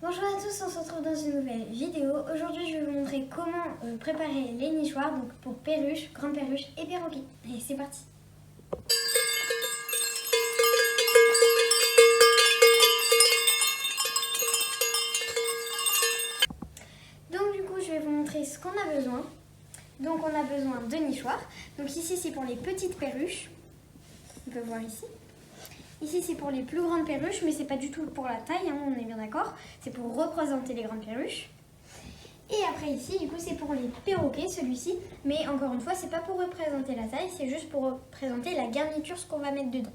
Bonjour à tous, on se retrouve dans une nouvelle vidéo. Aujourd'hui, je vais vous montrer comment préparer les nichoirs donc pour perruches, grandes perruches et perroquets. Allez, c'est parti. Donc du coup, je vais vous montrer ce qu'on a besoin. Donc on a besoin de nichoirs. Donc ici, c'est pour les petites perruches. On peut voir ici. Ici, c'est pour les plus grandes perruches, mais c'est pas du tout pour la taille, hein, on est bien d'accord. C'est pour représenter les grandes perruches. Et après ici, du coup, c'est pour les perroquets, celui-ci. Mais encore une fois, c'est pas pour représenter la taille, c'est juste pour représenter la garniture, ce qu'on va mettre dedans.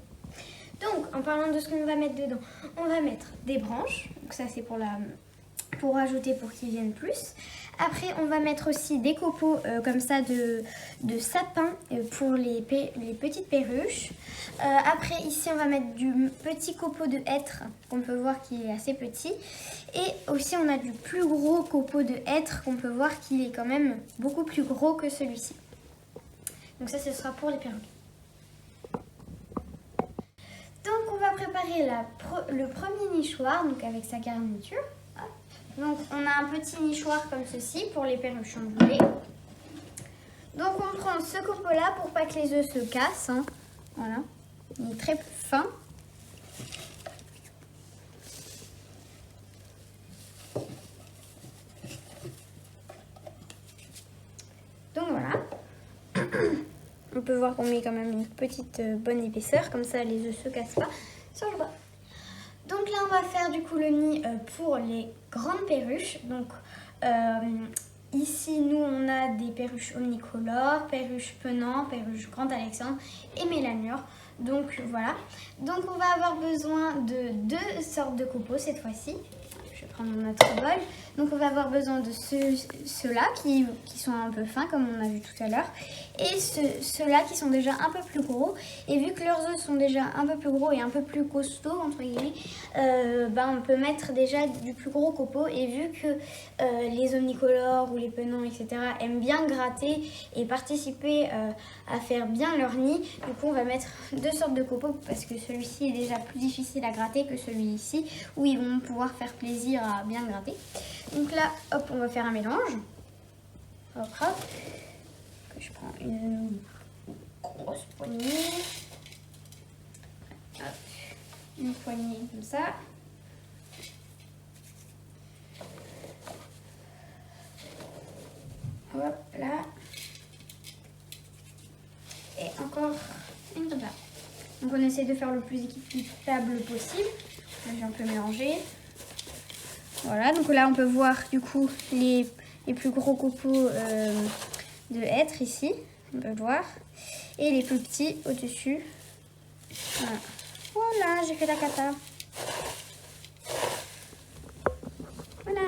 Donc, en parlant de ce qu'on va mettre dedans, on va mettre des branches. Donc ça, c'est pour rajouter pour qu'ils viennent plus. Après, on va mettre aussi des copeaux comme ça de sapin pour les petites perruches. Après, ici, on va mettre du petit copeau de hêtre qu'on peut voir qui est assez petit. Et aussi, on a du plus gros copeau de hêtre qu'on peut voir qu'il est quand même beaucoup plus gros que celui-ci. Donc ça, ce sera pour les perruques. Donc, on va préparer le premier nichoir donc avec sa garniture. Donc on a un petit nichoir comme ceci pour les perruches ondulées. Donc on prend ce copeau là pour pas que les œufs se cassent. Hein. Voilà, il est très fin. Donc voilà. On peut voir qu'on met quand même une petite bonne épaisseur, comme ça les œufs se cassent pas sur le bas. Donc là, on va faire du coup le nid pour les grandes perruches. Donc ici, nous, on a des perruches omnicolores, perruches Penant, perruches Grand Alexandre et Mélanure. Donc voilà. Donc on va avoir besoin de deux sortes de copeaux cette fois-ci. Je vais prendre mon autre bol. Donc on va avoir besoin de ceux-là qui sont un peu fins comme on a vu tout à l'heure. Et ceux-là qui sont déjà un peu plus gros. Et vu que leurs œufs sont déjà un peu plus gros et un peu plus costauds, entre guillemets, on peut mettre déjà du plus gros copeau. Et vu que les omnicolores ou les penants, etc. aiment bien gratter et participer à faire bien leur nid, du coup on va mettre deux sortes de copeaux parce que celui-ci est déjà plus difficile à gratter que celui-ci où ils vont pouvoir faire plaisir à bien gratter. Donc là, hop, on va faire un mélange. Hop, hop. Je prends une grosse poignée. Hop. Une poignée comme ça. Hop, là. Et encore une comme ça. Donc on essaie de faire le plus équitable possible. J'ai un peu mélangé. Voilà, donc là on peut voir du coup les plus gros copeaux de hêtre ici, on peut voir, et les plus petits au-dessus. Voilà, voilà, j'ai fait la cata. Voilà.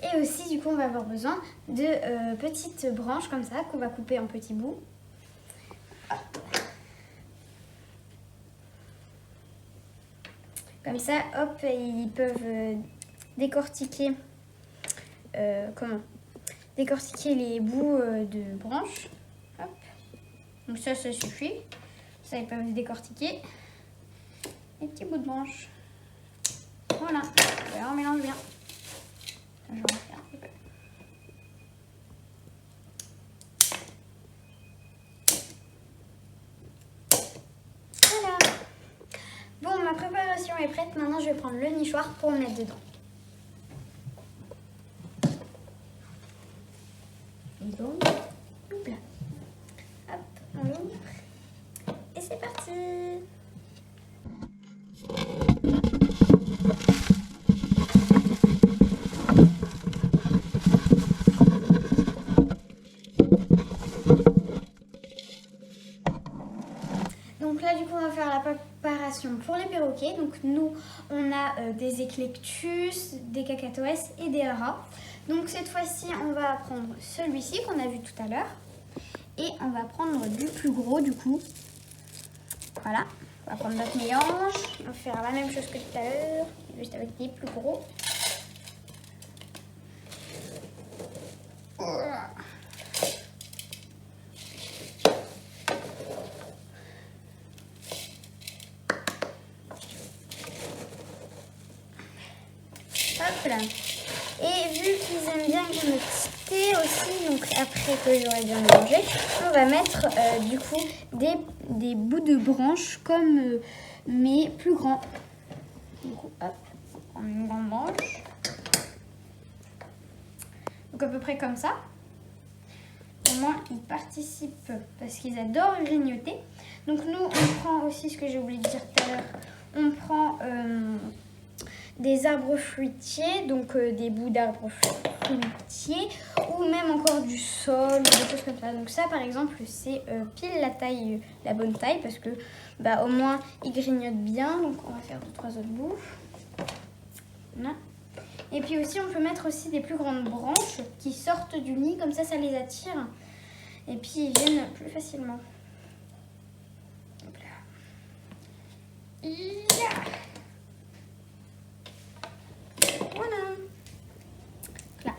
Et aussi du coup on va avoir besoin de petites branches comme ça qu'on va couper en petits bouts. Hop. Comme ça, hop, ils peuvent décortiquer, décortiquer les bouts de branches. Hop. Donc ça suffit. Ça, ils peuvent décortiquer les petits bouts de branches. Voilà. Alors, on mélange bien. Je vais en faire un petit peu. Bon, ma préparation est prête. Maintenant, je vais prendre le nichoir pour le mettre dedans. Et donc, hop là. Hop, on l'ouvre. Et c'est parti. Donc là, du coup, on va faire la préparation pour les perroquets. Donc nous, on a des éclectus, des cacatoès et des haras. Donc cette fois-ci, on va prendre celui-ci qu'on a vu tout à l'heure. Et on va prendre du plus gros, du coup. Voilà. On va prendre notre mélange. On va faire la même chose que tout à l'heure, juste avec des plus gros. Hop là. Et vu qu'ils aiment bien le thé aussi, donc après que j'aurai bien mélangé, on va mettre du coup des bouts de branches comme mais plus grands. Du coup, hop, on prend une grande branche. Donc à peu près comme ça. Au moins ils participent parce qu'ils adorent grignoter. Donc nous on prend aussi ce que j'ai oublié de dire tout à l'heure. On prend des arbres fruitiers, donc des bouts d'arbres fruitiers ou même encore du sol ou des choses comme ça. Donc ça par exemple c'est pile la taille, la bonne taille parce que bah, au moins ils grignotent bien. Donc on va faire 2-3 autres bouts. Voilà. Et puis aussi on peut mettre aussi des plus grandes branches qui sortent du nid, comme ça ça les attire. Et puis ils viennent plus facilement. Hop là. Voilà. Là.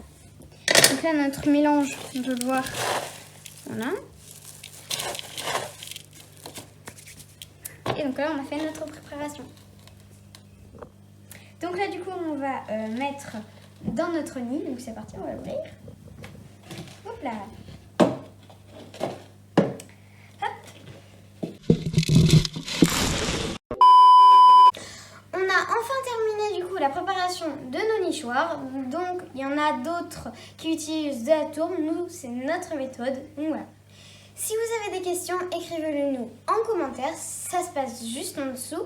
Donc là notre mélange, on peut le voir. Voilà. Et donc là on a fait notre préparation. Donc là du coup on va mettre dans notre nid. Donc c'est parti, on va l'ouvrir. Hop là. La préparation de nos nichoirs. Donc il y en a d'autres qui utilisent de la tourbe. Nous c'est notre méthode. Donc voilà. Si vous avez des questions, écrivez-le nous en commentaire. Ça se passe juste en dessous.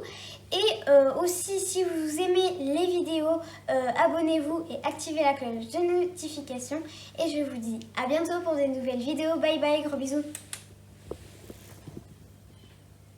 Et aussi si vous aimez les vidéos, abonnez-vous et activez la cloche de notification. Et je vous dis à bientôt pour de nouvelles vidéos. Bye bye, gros bisous.